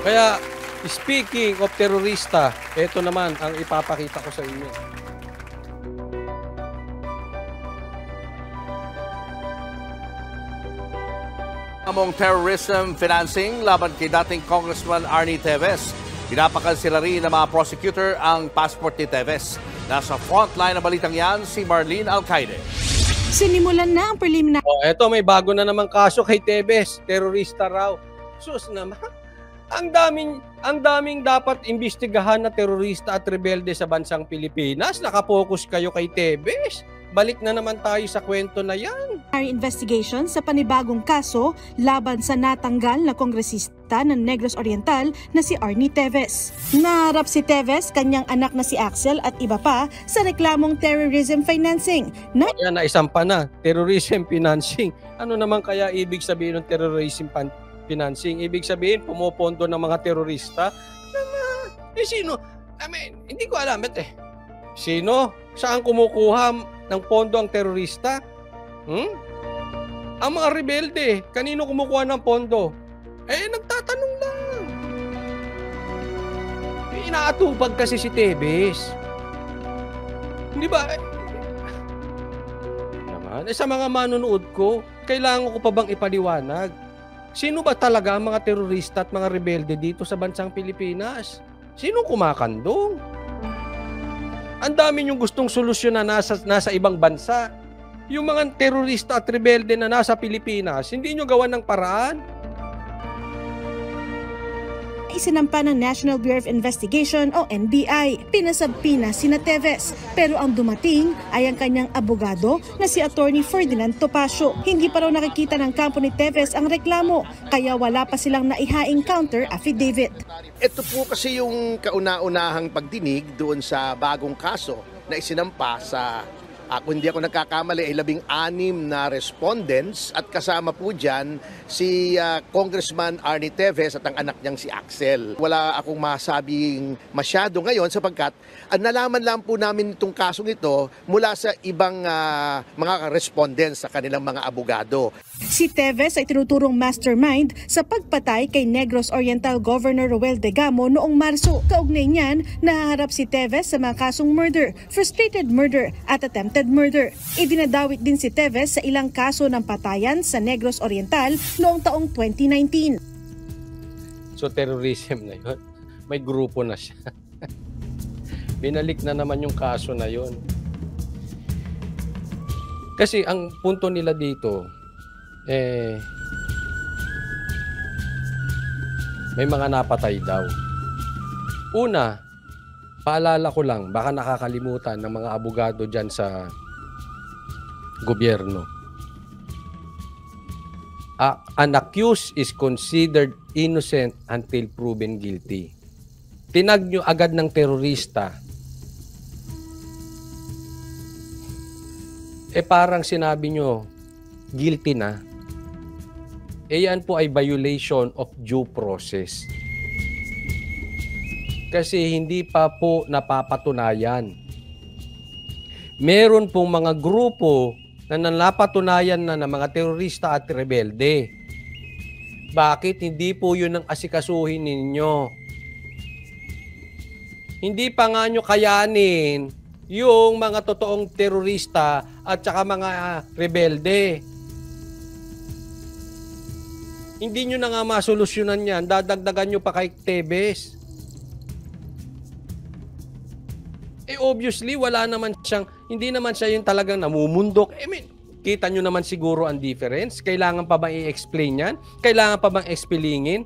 Kaya, speaking of terorista, ito naman ang ipapakita ko sa inyo. Among terrorism financing laban kay dating Congressman Arnie Teves. Pinapakansela rin ng mga prosecutor ang passport ni Teves. Nasa frontline na balitang yan si Marlene Alcaide. Sinimulan na ang preliminary. Eto may bago na namang kaso kay Teves, terorista raw. Sus naman. Ang daming dapat imbestigahan na terorista at rebelde sa bansang Pilipinas. Nakapokus kayo kay Teves. Balik na naman tayo sa kwento na yan. Investigation sa panibagong kaso laban sa natanggal na kongresista ng Negros Oriental na si Arnie Teves. Naharap si Teves, kanyang anak na si Axel at iba pa sa reklamong terrorism financing. Yan, naisampa na. Terrorism financing. Ano naman kaya ibig sabihin ng terrorism financing? Ibig sabihin, pumopondo ng mga terorista? Sino? Hindi ko alam. Sino? Saan kumukuha ng pondo ang terorista? Ang mga rebelde. Kanino kumukuha ng pondo? Nagtatanong lang. Inaatupag kasi si Teves. Hindi ba? Sa mga manonood ko, kailangan ko pa bang ipaliwanag? Sino ba talaga ang mga terorista at mga rebelde dito sa bansang Pilipinas? Sino kumakandong? Ang dami niyong gustong solusyonan nasa ibang bansa. Yung mga terorista at rebelde na nasa Pilipinas, hindi niyo gawan ng paraan. Isinampa ng National Bureau of Investigation o NBI. Pinasabpina sina Teves, pero ang dumating ay ang kanyang abogado na si Attorney Ferdinand Topacio. Hindi pa raw nakikita ng kampo ni Teves ang reklamo, kaya wala pa silang naihaing counter affidavit. Ito po kasi yung kauna-unahang pagdinig doon sa bagong kaso na isinampa sa kung hindi ako nagkakamali ay 16 na respondents at kasama po dyan si Congressman Arnie Teves at ang anak niyang si Axel. Wala akong masabing masyado ngayon sapagkat nalaman lang po namin itong kasong ito mula sa ibang mga respondents sa kanilang mga abogado. Si Teves ay tinuturong mastermind sa pagpatay kay Negros Oriental Governor Roel Degamo noong Marso. Kaugnay niyan, nahaharap si Teves sa mga kasong murder, frustrated murder at attempted murder. Idinadawit din si Teves sa ilang kaso ng patayan sa Negros Oriental noong taong 2019. So terrorism na yun. May grupo na siya. Binalik na naman yung kaso na yun. Kasi ang punto nila dito, may mga napatay daw. Una, paalala ko lang, baka nakakalimutan ng mga abogado dyan sa gobyerno. An accused is considered innocent until proven guilty. Tinag nyo agad ng terorista. Parang sinabi nyo, guilty na. Yan po ay violation of due process. Kasi hindi pa po napapatunayan. Meron pong mga grupo na napatunayan na ng mga terorista at rebelde. Bakit hindi po yun ang asikasuhin ninyo? Hindi pa nga nyo kayanin yung mga totoong terorista at saka mga rebelde. Hindi nyo na nga masolusyonan yan. Dadagdagan nyo pa kay Teves. Obviously, wala naman siyang, hindi naman siya yung talagang namumundok. Kita nyo naman siguro ang difference. Kailangan pa bang i-explain yan? Kailangan pa bang expelingin?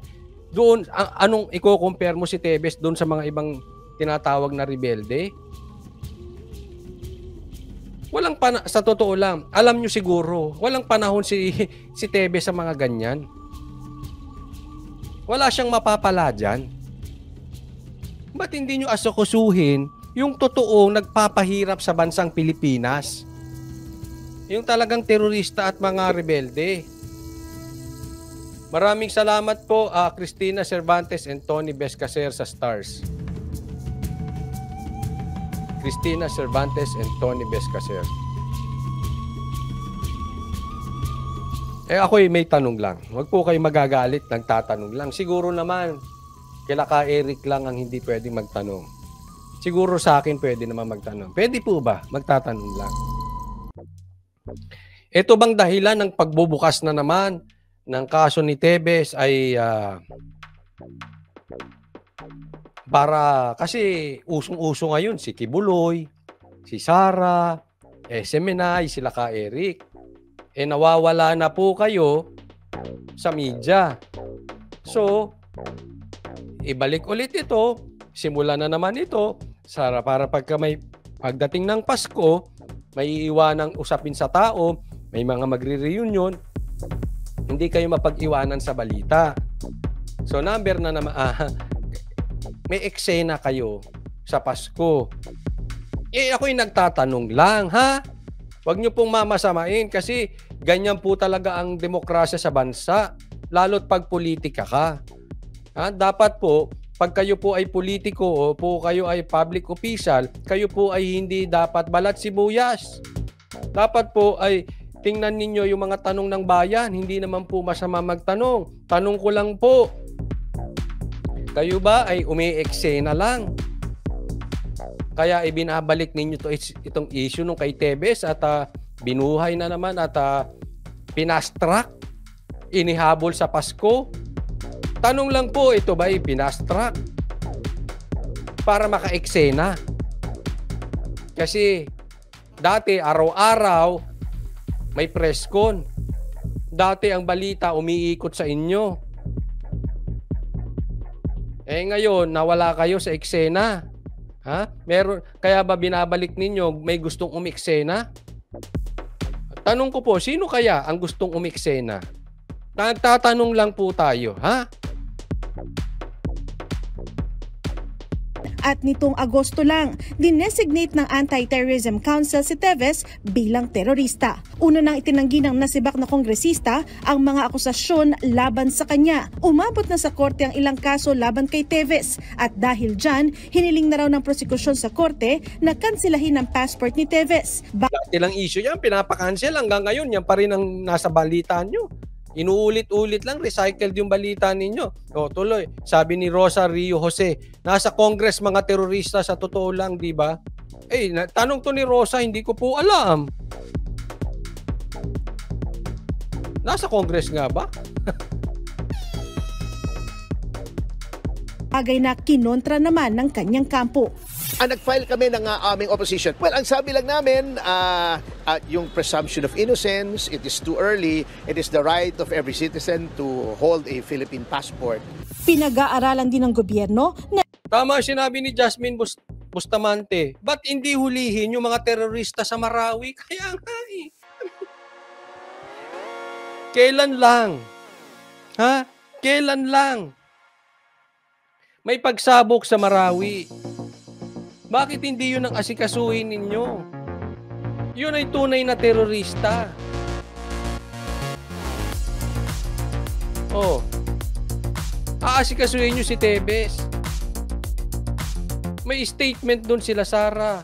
Doon, anong i-compare mo si Teves doon sa mga ibang tinatawag na rebelde? Sa totoo lang, alam nyo siguro, walang panahon si Teves sa mga ganyan. Wala siyang mapapala dyan. Ba't hindi nyo asakusuhin yung totoong nagpapahirap sa bansang Pilipinas? Yung talagang terorista at mga rebelde. Maraming salamat po, Cristina Cervantes and Tony Bescacer sa Stars. Cristina Cervantes and Tony Bescacer. Ako'y may tanong lang. Huwag po kayo magagalit, nagtatanong lang. Siguro naman, Kila ka Eric lang ang hindi pwedeng magtanong. Siguro sa akin pwede naman magtanong. Pwede po ba? Magtatanong lang. Ito bang dahilan ng pagbubukas na naman ng kaso ni Tevez ay para kasi usong-uso ngayon si Kibuloy, si Sara, Semenay, sila ka Eric. Nawawala na po kayo sa media. So, ibalik ulit ito, simula na naman ito, para pagdating ng Pasko, may iwanang usapin sa tao, may mga magre-reunion, hindi kayo mapag-iwanan sa balita. So, number na naman, may eksena kayo sa Pasko. Ako'y nagtatanong lang, ha? Huwag niyo pong mamasamain kasi ganyan po talaga ang demokrasya sa bansa, lalo't pag politika ka. Dapat po, pag kayo po ay politiko o po kayo ay public official, kayo po ay hindi dapat balat sibuyas. Dapat po ay tingnan ninyo yung mga tanong ng bayan, hindi naman po masama magtanong. Tanong ko lang po, kayo ba ay umi-eksena lang? Kaya ibinabalik ninyo itong issue nung kay Tevez at binuhay na naman at pinast-track, inihabol sa Pasko. Tanong lang po, ito ba ay pinast-track para maka-eksena? Kasi dati araw-araw may press con. Dati ang balita umiikot sa inyo. Ngayon nawala kayo sa eksena. Meron, kaya ba binabalik ninyo may gustong umiksena? Tanong ko po, sino kaya ang gustong umiksena? Nagtatanong lang po tayo, ha? At nitong Agosto lang, dinesignate ng Anti-Terrorism Council si Tevez bilang terorista. Una nang itinanggi ng nasibak na kongresista ang mga akusasyon laban sa kanya. Umabot na sa korte ang ilang kaso laban kay Tevez at dahil dyan, hiniling na raw ng prosekusyon sa korte na kansilahin ang passport ni Tevez. Dati lang issue yan, pinapakancel hanggang ngayon, yan pa rin ang nasa balita nyo. Inuulit-ulit lang, recycled yung balita ninyo. Tuloy, sabi ni Rosa Rio Jose, nasa Congress mga terorista sa totoo lang, di ba? Tanong to ni Rosa, hindi ko po alam. Nasa Congress nga ba? Bagay na kinontra naman ng kanyang kampo. Nag-file kami ng aming opposition. Well, ang sabi lang namin, yung presumption of innocence, it is too early. It is the right of every citizen to hold a Philippine passport. Pinag-aaralan din ng gobyerno na Tama sinabi ni Jasmine Bustamante. Ba't hindi hulihin yung mga terorista sa Marawi? Kaya nga eh. Kailan lang? Ha? Kailan lang? May pagsabog sa Marawi. Bakit hindi yun ang asikasuhin ninyo? Yun ay tunay na terorista. Aasikasuhin nyo si Tevez. May statement doon sila Sara.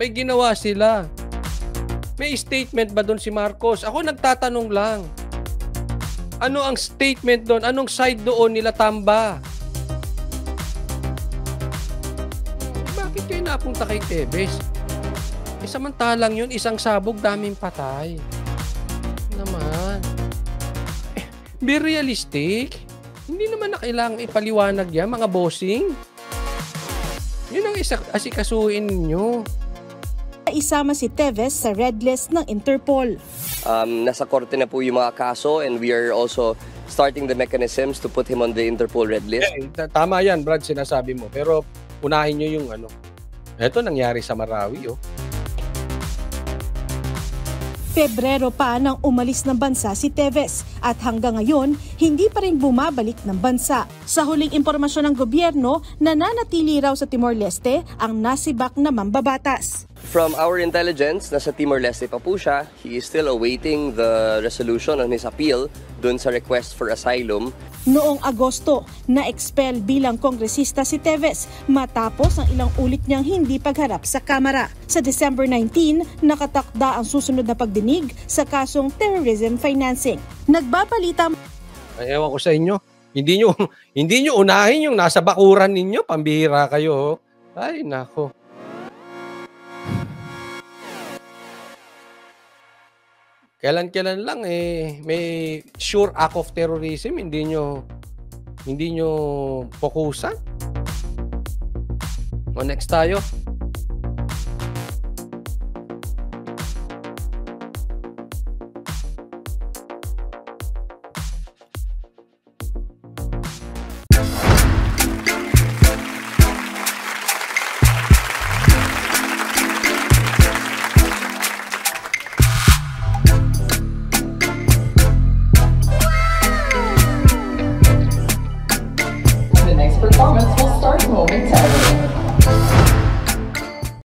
May ginawa sila. May statement ba doon si Marcos? Ako nagtatanong lang. Ano ang statement doon? Anong side doon nila Tamba? Bakit kayo napunta kay Tevez? Samantalang yun, isang sabog, daming patay. Naman. Be realistic. Hindi naman na kailangang ipaliwanag yan, mga bossing. Yun ang asikasuhin ninyo. isama si Tevez sa red list ng Interpol. Nasa korte na po yung mga kaso and we are also starting the mechanisms to put him on the Interpol red list. Tama yan, Brad, sinasabi mo. Pero unahin nyo yung ano. Ito nangyari sa Marawi, oh. Pebrero pa nang umalis ng bansa si Tevez at hanggang ngayon hindi pa rin bumabalik ng bansa. Sa huling impormasyon ng gobyerno, nananatili raw sa Timor-Leste ang nasibak na mambabatas. From our intelligence, nasa Timor-Leste pa po siya. He is still awaiting the resolution on his appeal dun sa request for asylum. Noong Agosto, na-expel bilang kongresista si Tevez matapos ang ilang ulit niyang hindi pagharap sa Kamara. Sa December 19, nakatakda ang susunod na pagdinig sa kasong terrorism financing. Nagbabalita... Ewan ko sa inyo, Hindi nyo, hindi nyo unahin yung nasa bakuran ninyo, pambihira kayo. Ay, nako. Kailan-kailan lang may sure act of terrorism, hindi nyo fokusan. O next tayo.